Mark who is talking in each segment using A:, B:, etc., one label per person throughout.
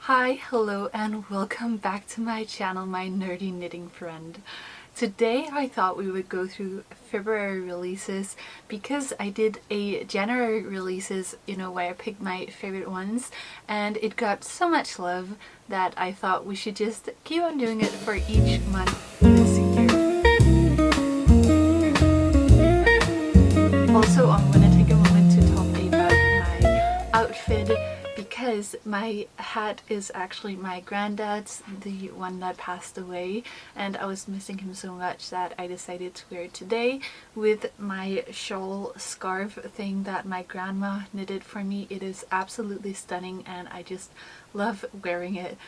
A: Hi, hello, and welcome back to my channel, my nerdy knitting friend. Today I thought we would go through February releases because I did a January releases, where I picked my favorite ones, and it got so much love that I thought we should just keep on doing it for each month this year. Also, I'm going to take a moment to talk about my outfit, because my hat is actually my granddad's, the one that passed away, and I was missing him so much that I decided to wear it today with my shawl scarf thing that my grandma knitted for me. It is absolutely stunning and I just love wearing it.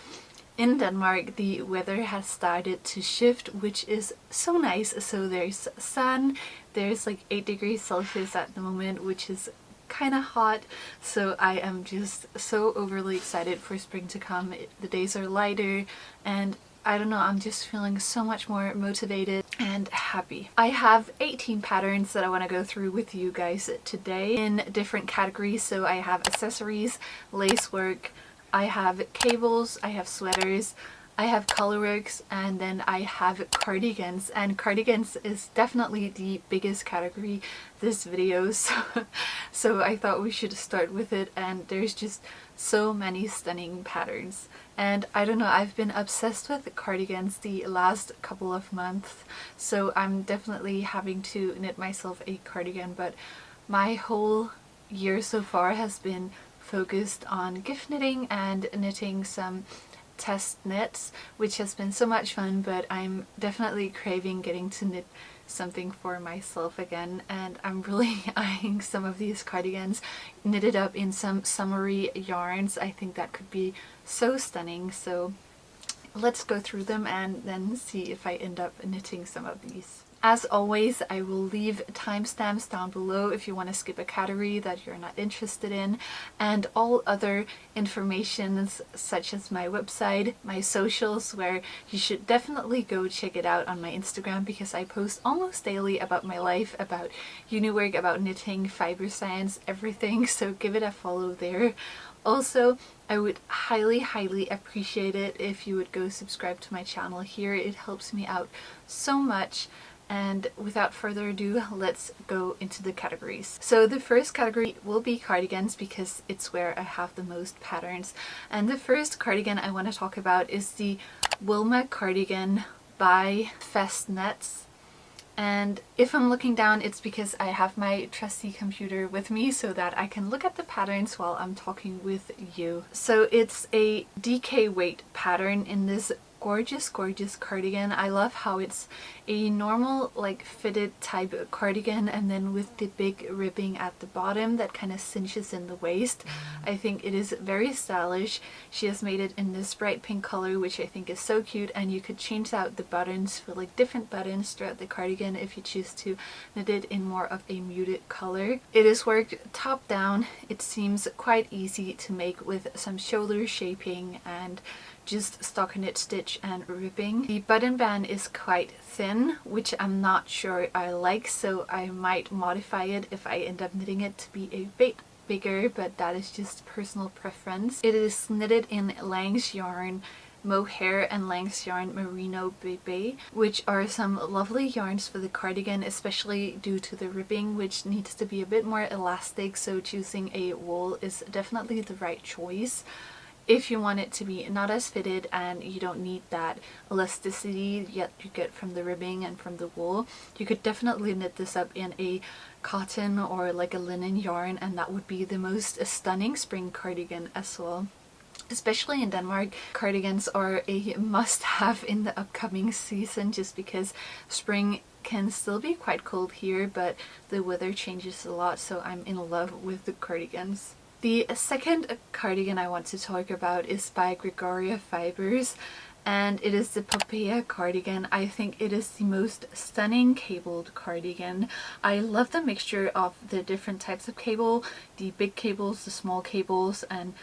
A: In Denmark, the weather has started to shift, which is so nice. So there's sun, there's like 8 degrees Celsius at the moment, which is kind of hot, so I am just so overly excited for spring to come. The days are lighter and I don't know, I'm just feeling so much more motivated and happy. I have 18 patterns that I want to go through with you guys today in different categories. So I have accessories, lacework, I have cables, I have sweaters, I have colorworks, and then I have cardigans, and cardigans is definitely the biggest category this video, so I thought we should start with it. And there's just so many stunning patterns, and I don't know, I've been obsessed with cardigans the last couple of months, so I'm definitely having to knit myself a cardigan. But my whole year so far has been focused on gift knitting and knitting some test knits, which has been so much fun, but I'm definitely craving getting to knit something for myself again, and I'm really eyeing some of these cardigans knitted up in some summery yarns. I think that could be so stunning, so let's go through them and then see if I end up knitting some of these. As always, I will leave timestamps down below if you want to skip a category that you're not interested in, and all other informations such as my website, my socials, where you should definitely go check it out on my Instagram, because I post almost daily about my life, about uni work, about knitting, fiber science, everything, so give it a follow there. Also, I would highly appreciate it if you would go subscribe to my channel here. It helps me out so much. And without further ado, let's go into the categories. So the first category will be cardigans, because it's where I have the most patterns. And the first cardigan I want to talk about is the Wilma cardigan by Festnets. And if I'm looking down, it's because I have my trusty computer with me so that I can look at the patterns while I'm talking with you. So it's a DK weight pattern in this gorgeous cardigan. I love how it's a normal like fitted type cardigan, and then with the big ribbing at the bottom that kind of cinches in the waist. I think it is very stylish. She has made it in this bright pink color, which I think is so cute, and you could change out the buttons for like different buttons throughout the cardigan if you choose to knit it in more of a muted color. It is worked top down. It seems quite easy to make with some shoulder shaping and just stockinette stitch and ribbing. The button band is quite thin, which I'm not sure I like, so I might modify it if I end up knitting it to be a bit bigger, but that is just personal preference. It is knitted in Lang's yarn Mohair and Lang's yarn Merino Bebe, which are some lovely yarns for the cardigan, especially due to the ribbing, which needs to be a bit more elastic, so choosing a wool is definitely the right choice. If you want it to be not as fitted and you don't need that elasticity yet you get from the ribbing and from the wool, you could definitely knit this up in a cotton or like a linen yarn, and that would be the most stunning spring cardigan as well. Especially in Denmark, cardigans are a must-have in the upcoming season, just because spring can still be quite cold here, but the weather changes a lot, so I'm in love with the cardigans. The second cardigan I want to talk about is by Gregoria Fibers, and it is the Popea cardigan. I think it is the most stunning cabled cardigan. I love the mixture of the different types of cable, the big cables, the small cables, and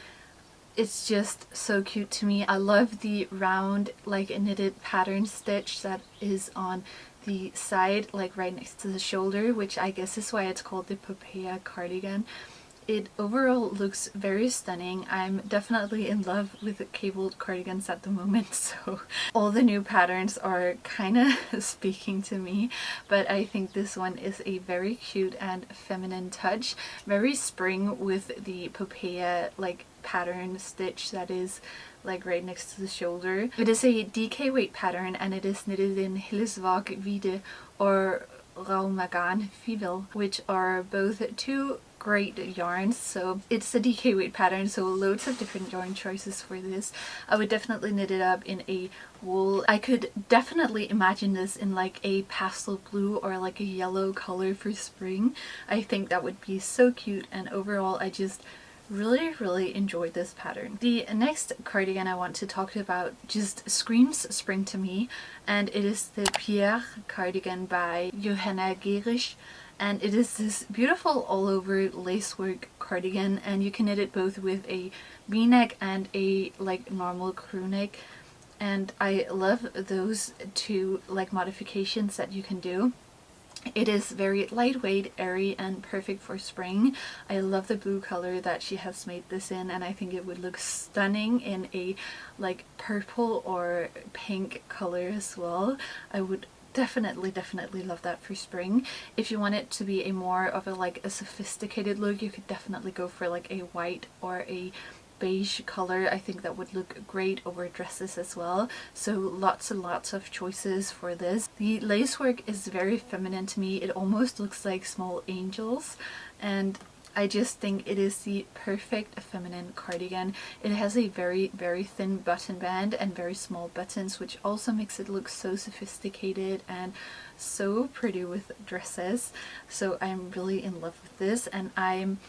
A: it's just so cute to me. I love the round like knitted pattern stitch that is on the side, like right next to the shoulder, which I guess is why it's called the Popea cardigan. it overall looks very stunning. I'm definitely in love with cabled cardigans at the moment, so all the new patterns are kind of speaking to me, but I think this one is a very cute and feminine touch, very spring with the Popea like pattern stitch that is like right next to the shoulder. It is a DK weight pattern and it is knitted in Lacework Vide or Raumagan Fibel, which are both two great yarns. So it's a DK weight pattern, so loads of different yarn choices for this. I would definitely knit it up in a wool. I could definitely imagine this in like a pastel blue or like a yellow color for spring. I think that would be so cute, and overall I just really enjoyed this pattern. The next cardigan I want to talk about just screams spring to me, and it is the Pierre cardigan by Johanna Gerisch, and it is this beautiful all over lacework cardigan, and you can knit it both with a v-neck and a like normal crew neck, and I love those two like modifications that you can do. It is very lightweight, airy, and perfect for spring. I love the blue color that she has made this in, and I think it would look stunning in a like purple or pink color as well. I would definitely love that for spring. If you want it to be a more of a like a sophisticated look, you could definitely go for like a white or a beige color. I think that would look great over dresses as well. So lots and lots of choices for this. The lacework is very feminine to me. It almost looks like small angels, and I just think it is the perfect feminine cardigan. It has a very thin button band and very small buttons, which also makes it look so sophisticated and so pretty with dresses. So I'm really in love with this, and I'm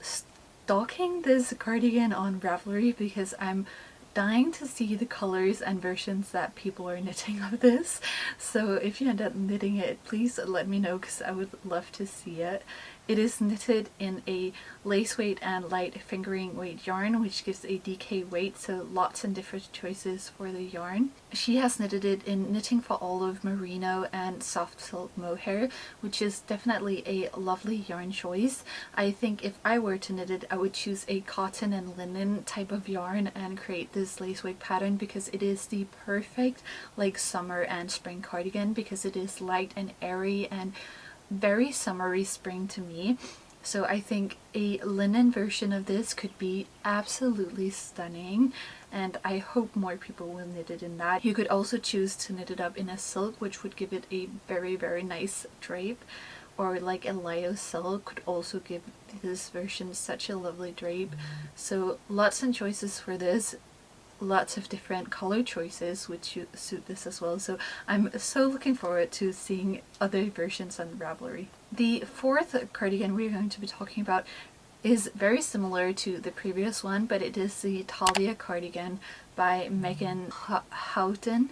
A: stalking this cardigan on Ravelry because I'm dying to see the colors and versions that people are knitting of this. So if you end up knitting it, please let me know because I would love to see it. It is knitted in a lace weight and light fingering weight yarn, which gives a DK weight, so lots and different choices for the yarn. She has knitted it in Knitting for Olive Merino and Soft Silk Mohair, which is definitely a lovely yarn choice. I think if I were to knit it, I would choose a cotton and linen type of yarn and create this lace weight pattern, because it is the perfect like summer and spring cardigan, because it is light and airy and very summery spring to me. So I think a linen version of this could be absolutely stunning, and I hope more people will knit it in that. You could also choose to knit it up in a silk, which would give it a very nice drape, or like a Lyo silk could also give this version such a lovely drape. So lots of choices for this. Lots of different color choices which suit this as well, so I'm so looking forward to seeing other versions on Ravelry. The fourth cardigan we're going to be talking about is very similar to the previous one, but it is the Talia cardigan by Megan Houghton,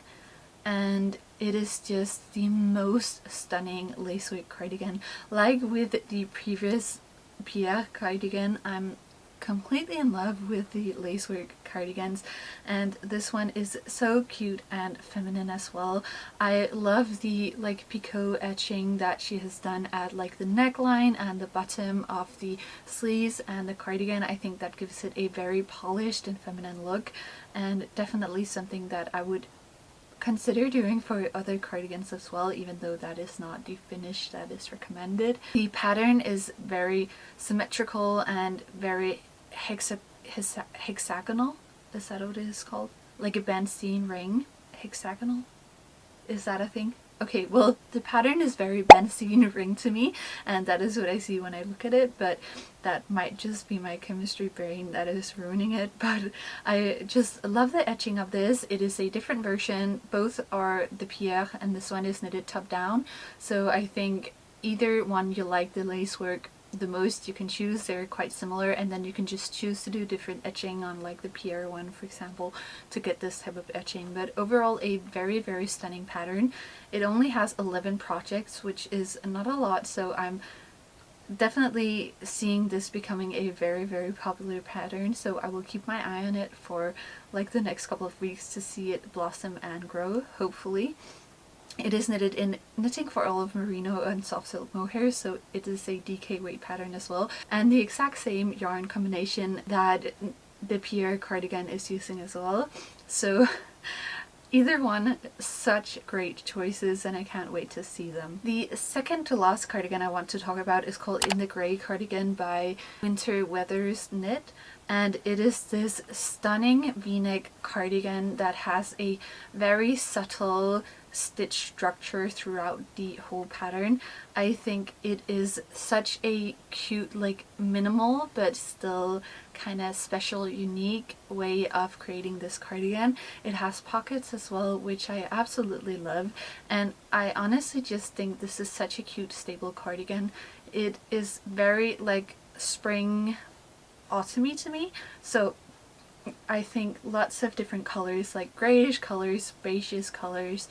A: and it is just the most stunning lacework cardigan. Like with the previous Pierre cardigan, I'm completely in love with the lacework cardigans, and this one is so cute and feminine as well. I love the like picot etching that she has done at like the neckline and the bottom of the sleeves and the cardigan. I think that gives it a very polished and feminine look, and definitely something that I would consider doing for other cardigans as well, even though that is not the finish that is recommended. The pattern is very symmetrical and very hexagonal. Is that what it is called? Like a Bernstein ring? Hexagonal? Is that a thing? Okay, well, the pattern is very Bernstein ring to me, and that is what I see when I look at it, but that might just be my chemistry brain that is ruining it. But I just love the etching of this. It is a different version. Both are the Pierre, and this one is knitted top down, so I think either one you like the lace work the most, you can choose. They're quite similar, and then you can just choose to do different etching on like the Pierre one, for example, to get this type of etching. But overall a very stunning pattern. It only has 11 projects, which is not a lot, so I'm definitely seeing this becoming a very popular pattern, so I will keep my eye on it for like the next couple of weeks to see it blossom and grow, hopefully. It is knitted in Knitting for Olive Merino and soft silk mohair, so it is a DK weight pattern as well, and the exact same yarn combination that the Pierre cardigan is using as well. So either one, such great choices, and I can't wait to see them. The second to last cardigan I want to talk about is called In the Grey Cardigan by Winter Weathers Knit, and it is this stunning v-neck cardigan that has a very subtle stitch structure throughout the whole pattern. I think it is such a cute, like minimal but still kind of special, unique way of creating this cardigan. It has pockets as well, which I absolutely love, and I honestly just think this is such a cute staple cardigan. It is very like spring autumny to me, so I think lots of different colors, like grayish colors, beigeish colors,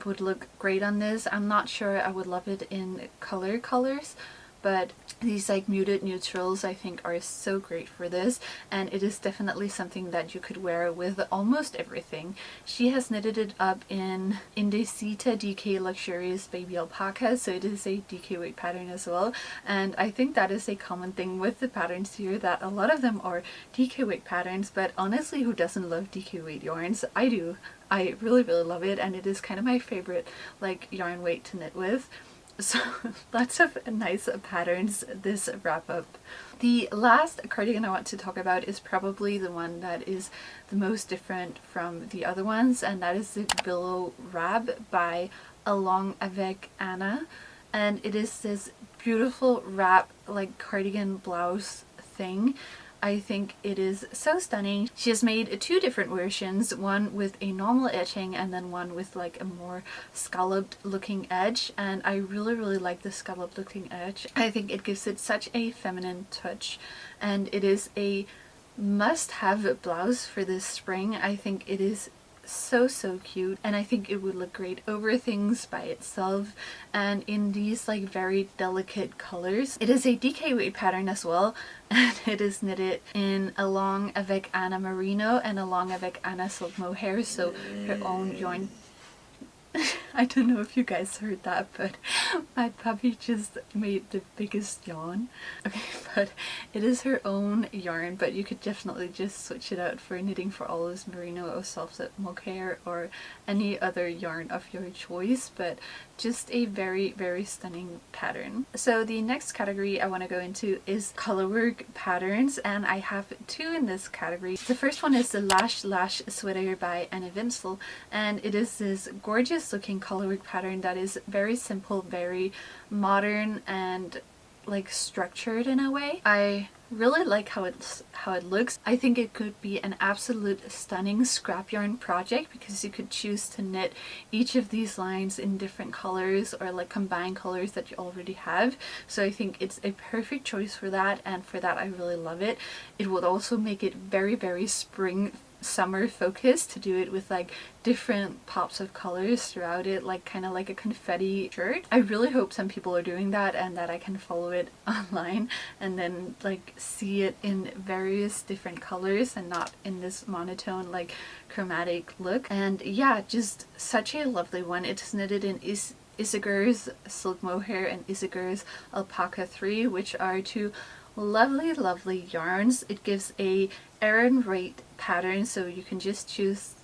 A: would look great on this. I'm not sure I would love it in colors, but these like muted neutrals I think are so great for this, and it is definitely something that you could wear with almost everything. She has knitted it up in Indecita DK Luxurious Baby Alpaca, so it is a DK weight pattern as well, and I think that is a common thing with the patterns here, that a lot of them are DK weight patterns, but honestly, who doesn't love DK weight yarns? I do. I really love it, and it is kind of my favorite like yarn weight to knit with. So lots of nice patterns this wrap up. The last cardigan I want to talk about is probably the one that is the most different from the other ones, and that is the Billow Wrap by Along Avec Anna, and it is this beautiful wrap like cardigan blouse thing. I think it is so stunning. She has made two different versions, one with a normal edging and then one with like a more scalloped looking edge, and I really like the scalloped looking edge. I think it gives it such a feminine touch, and it is a must-have blouse for this spring. I think it is so cute, and I think it would look great over things by itself and in these like very delicate colors. It is a DK weight pattern as well, and it is knitted in Along Avec Anna Merino and Along Avec Anna Silk Mohair, so her own yarn. I don't know if you guys heard that, but my puppy just made the biggest yawn. Okay, but it is her own yarn, but you could definitely just switch it out for Knitting for Olives Merino or soft silk mohair or any other yarn of your choice, but just a very stunning pattern. So the next category I want to go into is colorwork patterns, and I have two in this category. The first one is the Lash Sweater by Annie Winslow, and it is this gorgeous looking colorwork pattern that is very simple, very modern, and like structured in a way. I really like how it looks. I think it could be an absolute stunning scrap yarn project, because you could choose to knit each of these lines in different colors or like combine colors that you already have. So I think it's a perfect choice for that, and for that I really love it. It would also make it very spring summer focused to do it with like different pops of colors throughout it, like kind of like a confetti shirt. I really hope some people are doing that and that I can follow it online and then like see it in various different colors and not in this monotone like chromatic look. And yeah, just such a lovely one. It's knitted in Isager's Silk Mohair and Isager's Alpaca 3, which are two lovely yarns. It gives a Aran weight pattern, so you can just choose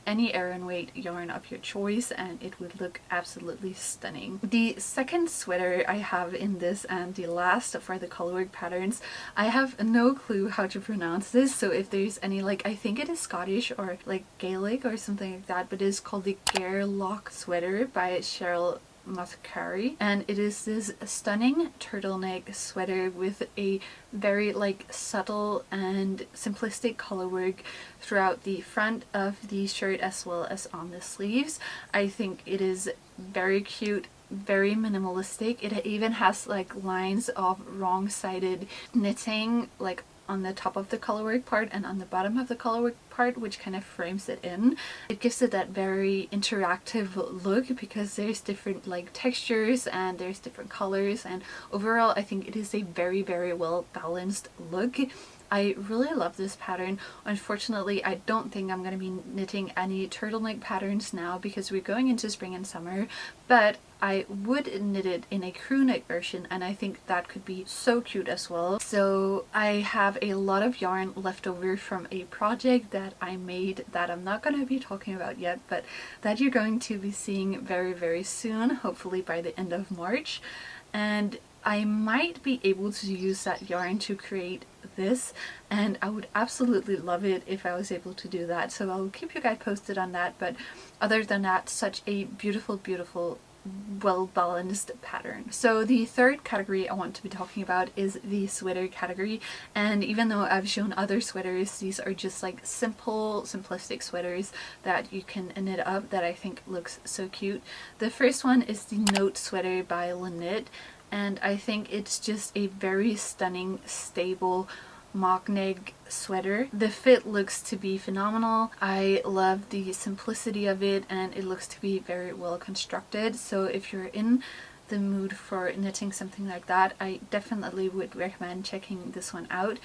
A: any Aran weight yarn of your choice and it would look absolutely stunning. The second sweater I have in this, and the last for the colorwork patterns, I have no clue how to pronounce this, so if there's any, like, I think it is Scottish or like Gaelic or something like that, but it is called the Gairloch sweater by Cheryl Muscari, and it is this stunning turtleneck sweater with a very like subtle and simplistic colorwork throughout the front of the shirt as well as on the sleeves. I think it is very cute, very minimalistic. It even has like lines of wrong-sided knitting like on the top of the colorwork part and on the bottom of the colorwork part, which kind of frames it in. It gives it that very interactive look because there's different like textures and there's different colors, and overall I think it is a very well balanced look. I really love this pattern. Unfortunately, I don't think I'm going to be knitting any turtleneck patterns now because we're going into spring and summer, but I would knit it in a crew neck version, and I think that could be so cute as well. So I have a lot of yarn left over from a project that I made that I'm not going to be talking about yet, but that you're going to be seeing very, very soon, hopefully by the end of March. And I might be able to use that yarn to create this, and I would absolutely love it if I was able to do that. So I'll keep you guys posted on that, but other than that, such a beautiful, beautiful, well-balanced pattern. So the third category I want to be talking about is the sweater category, and even though I've shown other sweaters, these are just like simple, simplistic sweaters that you can knit up that I think looks so cute. The first one is the Note sweater by Knit, and I think it's just a very stunning, stable mock neck sweater. The fit looks to be phenomenal. I love the simplicity of it, and it looks to be very well constructed. So if you're in the mood for knitting something like that, I definitely would recommend checking this one out.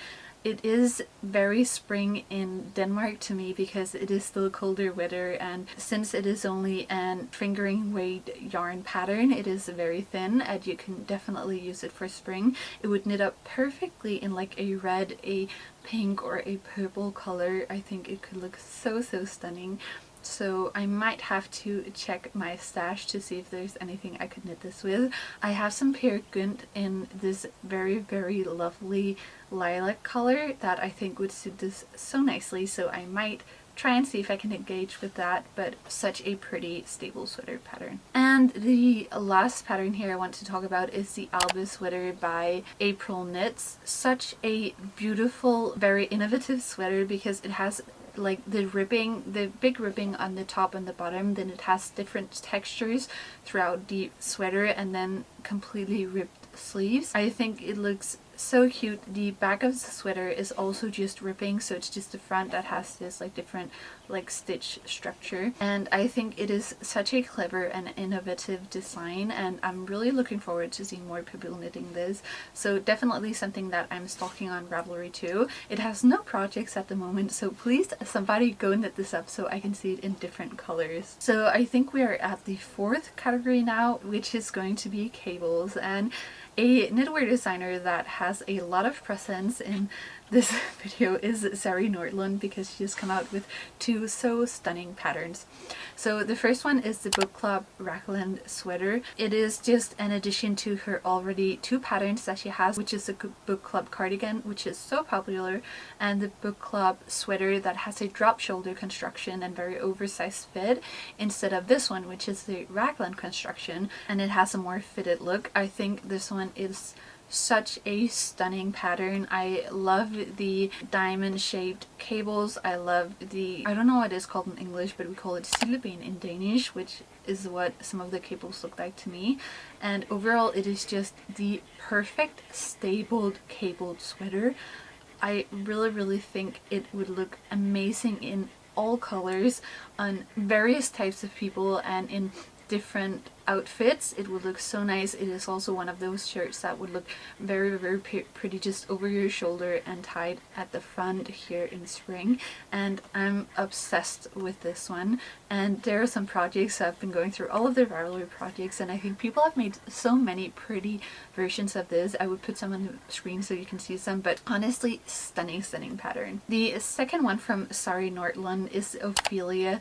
A: It is very spring in Denmark to me because it is still colder weather, and since it is only an fingering weight yarn pattern, it is very thin and you can definitely use it for spring. It would knit up perfectly in like a red, a pink, or a purple color. I think it could look so, so stunning. So I might have to check my stash to see if there's anything I could knit this with. I have some Peer Gynt in this very, very lovely lilac color that I think would suit this so nicely, so I might try and see if I can engage with that, but such a pretty stable sweater pattern. And the last pattern here I want to talk about is the Alba sweater by April Knits. Such a beautiful, very innovative sweater because it has like the ribbing, the big ribbing on the top and the bottom, then it has different textures throughout the sweater, and then completely ripped sleeves. I think it looks so cute. The back of the sweater is also just ripping, so it's just the front that has this like different like stitch structure, and I think it is such a clever and innovative design, and I'm really looking forward to seeing more people knitting this. So definitely something that I'm stalking on Ravelry too. It has no projects at the moment, so please somebody go knit this up so I can see it in different colors. So I think we are at the fourth category now, which is going to be cables, and a knitwear designer that has a lot of presence in this video is Sari Nordlund because she has come out with two so stunning patterns. So the first one is the Book Club Raglan sweater. It is just an addition to her already two patterns that she has, which is the Book Club Cardigan, which is so popular, and the Book Club sweater that has a drop shoulder construction and very oversized fit, instead of this one, which is the Raglan construction, and it has a more fitted look. I think this one is such a stunning pattern. I love the diamond shaped cables. I love the, I don't know what it's called in English, but we call it sileben in Danish, which is what some of the cables look like to me. And overall it is just the perfect stapled cabled sweater. I really, really think it would look amazing in all colors on various types of people and in different outfits. It would look so nice. It is also one of those shirts that would look very, very pretty just over your shoulder and tied at the front here in spring, and I'm obsessed with this one. And there are some projects, I've been going through all of the Ravelry projects, and I think people have made so many pretty versions of this. I would put some on the screen so you can see some, but honestly, stunning, stunning pattern. The second one from Sari Nordlund is Ophelia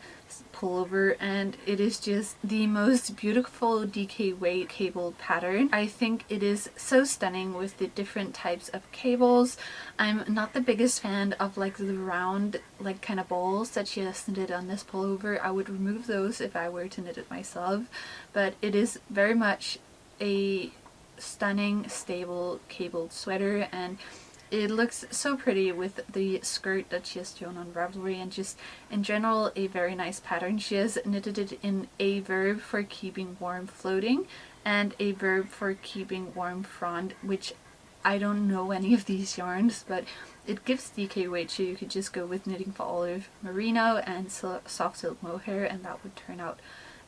A: pullover, and it is just the most beautiful DK weight cabled pattern. I think it is so stunning with the different types of cables. I'm not the biggest fan of like the round like kind of balls that she has knitted on this pullover. I would remove those if I were to knit it myself, but it is very much a stunning stable cabled sweater, and it looks so pretty with the skirt that she has shown on Ravelry, and just in general a very nice pattern. She has knitted it in a verb for keeping warm floating and a verb for keeping warm front, which I don't know any of these yarns, but it gives DK weight, so you could just go with knitting for olive merino and soft silk mohair and that would turn out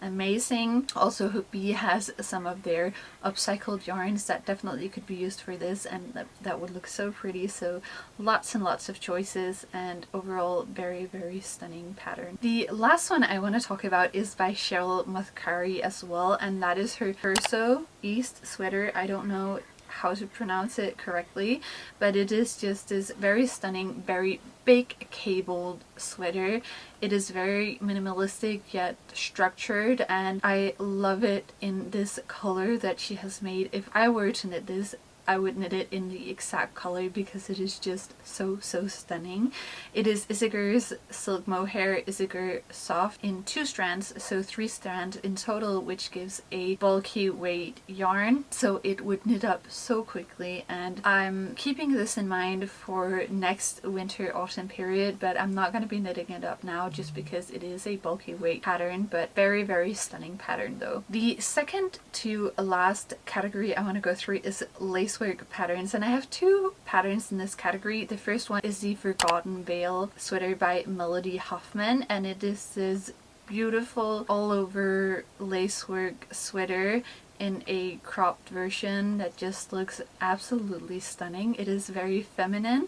A: amazing. Also Hook Bee has some of their upcycled yarns that definitely could be used for this, and that would look so pretty. So lots and lots of choices, and overall very, very stunning pattern. The last one I want to talk about is by Cheryl Muthkari as well, and that is her Verso East sweater. I don't know how to pronounce it correctly, but it is just this very stunning, very big cabled sweater. It is very minimalistic yet structured, and I love it in this color that she has made. If I were to knit this, I would knit it in the exact color because it is just so stunning. It is Isigur's silk mohair, Isigur soft, in 2 strands, so 3 strands in total, which gives a bulky weight yarn, so it would knit up so quickly. And I'm keeping this in mind for next winter autumn period, but I'm not going to be knitting it up now just because it is a bulky weight pattern, but very stunning pattern though. The second to last category I want to go through is Lacework patterns, and I have 2 patterns in this category. The first one is the Forgotten Veil sweater by Melody Hoffman, and it is this beautiful all over lacework sweater in a cropped version that just looks absolutely stunning. It is very feminine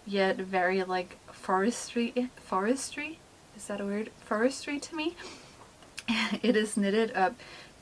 A: yet very like forestry, is that a word? Forestry to me. It is knitted up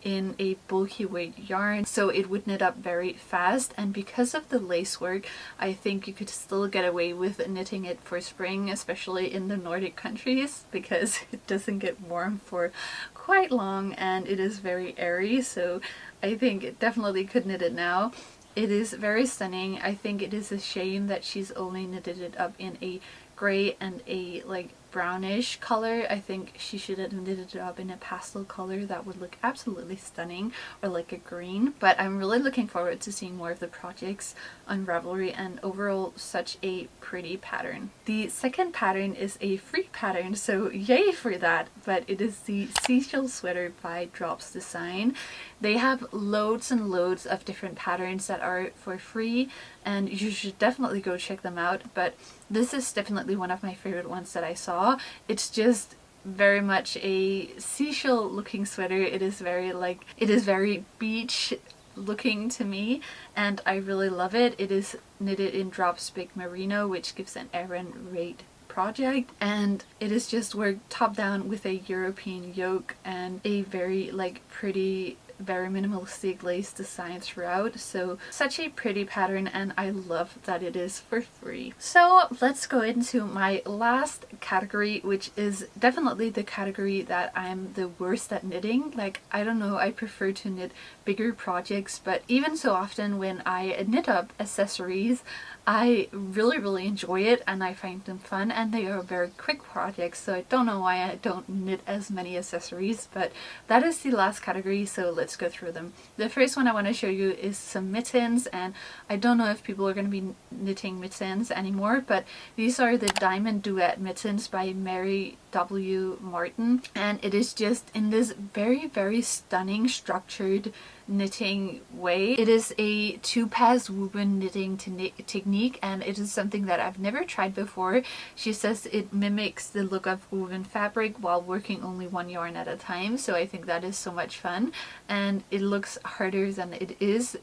A: in a bulky weight yarn, so it would knit up very fast, and because of the lace work I think you could still get away with knitting it for spring, especially in the Nordic countries, because it doesn't get warm for quite long and it is very airy, so I think it definitely could knit it now. It is very stunning. I think it is a shame that she's only knitted it up in a gray and a like brownish color. I think she should have knitted it up in a pastel color that would look absolutely stunning, or like a green. But I'm really looking forward to seeing more of the projects on Ravelry, and overall such a pretty pattern. The second pattern is a free pattern, so yay for that, but it is the Seashell sweater by Drops Design. They have loads and loads of different patterns that are for free, and you should definitely go check them out, but this is definitely one of my favorite ones that I saw. It's just very much a seashell looking sweater. It is very beach looking to me, and I really love it. It is knitted in Drops Big Merino, which gives an Aran rate project, and it is just worked top down with a European yoke and a very like pretty, very minimalistic lace design throughout. So such a pretty pattern, and I love that it is for free. So let's go into my last category, which is definitely the category that I'm the worst at knitting. Like, I don't know, I prefer to knit bigger projects, but even so often when I knit up accessories, I really enjoy it and I find them fun, and they are very quick projects, so I don't know why I don't knit as many accessories, but that is the last category, so let's go through them. The first one I want to show you is some mittens, and I don't know if people are going to be knitting mittens anymore, but these are the Diamond Duet mittens by Mary W. Martin, and it is just in this very stunning structured knitting way. It is a 2-pass woven knitting technique, and it is something that I've never tried before. She says it mimics the look of woven fabric while working only one yarn at a time, so I think that is so much fun, and it looks harder than it is.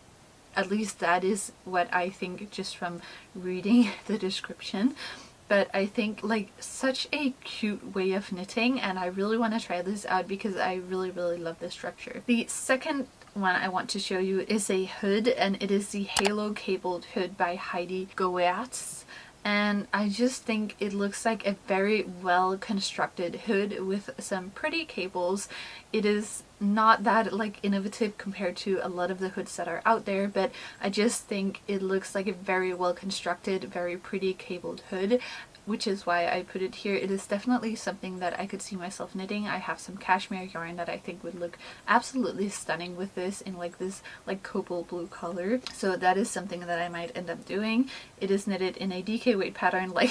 A: At least that is what I think just from reading the description. But I think like such a cute way of knitting, and I really want to try this out because I really love the structure. The second one I want to show you is a hood, and it is the Halo Cabled Hood by Heidi Goetz. And I just think it looks like a very well constructed hood with some pretty cables. It is not that like innovative compared to a lot of the hoods that are out there, but I just think it looks like a very well constructed, very pretty cabled hood, which is why I put it here. It is definitely something that I could see myself knitting. I have some cashmere yarn that I think would look absolutely stunning with this in like this like cobalt blue color, so that is something that I might end up doing. It is knitted in a DK weight pattern, like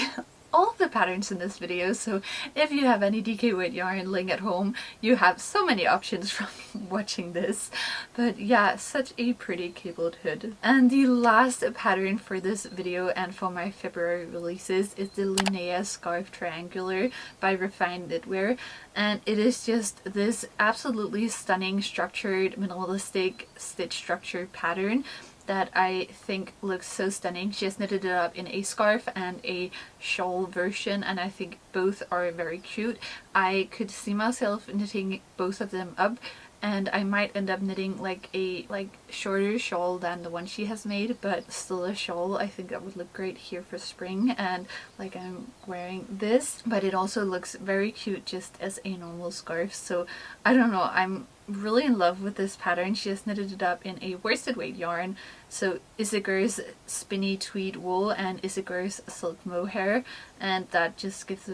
A: all of the patterns in this video, so if you have any DK weight yarn laying at home, you have so many options from watching this. But yeah, such a pretty cabled hood. And the last pattern for this video and for my February releases is the Linnea Scarf Triangular by Refined Knitwear, and it is just this absolutely stunning structured minimalistic stitch structure pattern that I think looks so stunning. She has knitted it up in a scarf and a shawl version, and I think both are very cute. I could see myself knitting both of them up, and I might end up knitting like a shorter shawl than the one she has made, but still a shawl. I think that would look great here for spring, and like I'm wearing this, but it also looks very cute just as a normal scarf. So I don't know, I'm really in love with this pattern. She has knitted it up in a worsted weight yarn, so Isager's spinny tweed wool and Isager's silk mohair, and that just gives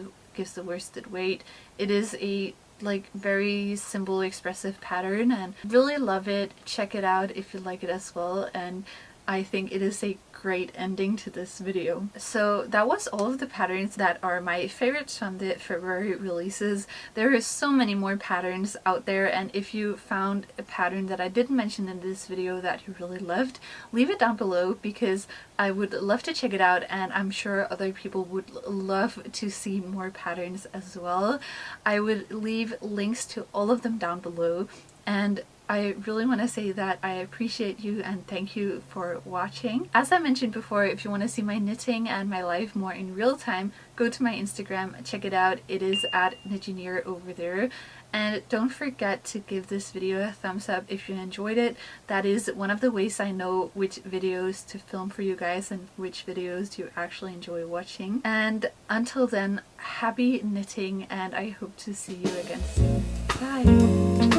A: the worsted weight. It is a very simple expressive pattern, and really love it. Check it out if you like it as well, and I think it is a great ending to this video. So that was all of the patterns that are my favorites from the February releases. There are so many more patterns out there, and if you found a pattern that I didn't mention in this video that you really loved, leave it down below, because I would love to check it out, and I'm sure other people would love to see more patterns as well. I would leave links to all of them down below, and I really want to say that I appreciate you and thank you for watching. As I mentioned before, if you want to see my knitting and my life more in real time, go to my Instagram, check it out. It is at Knitgineer over there. And don't forget to give this video a thumbs up if you enjoyed it. That is one of the ways I know which videos to film for you guys and which videos you actually enjoy watching. And until then, happy knitting, and I hope to see you again soon. Bye!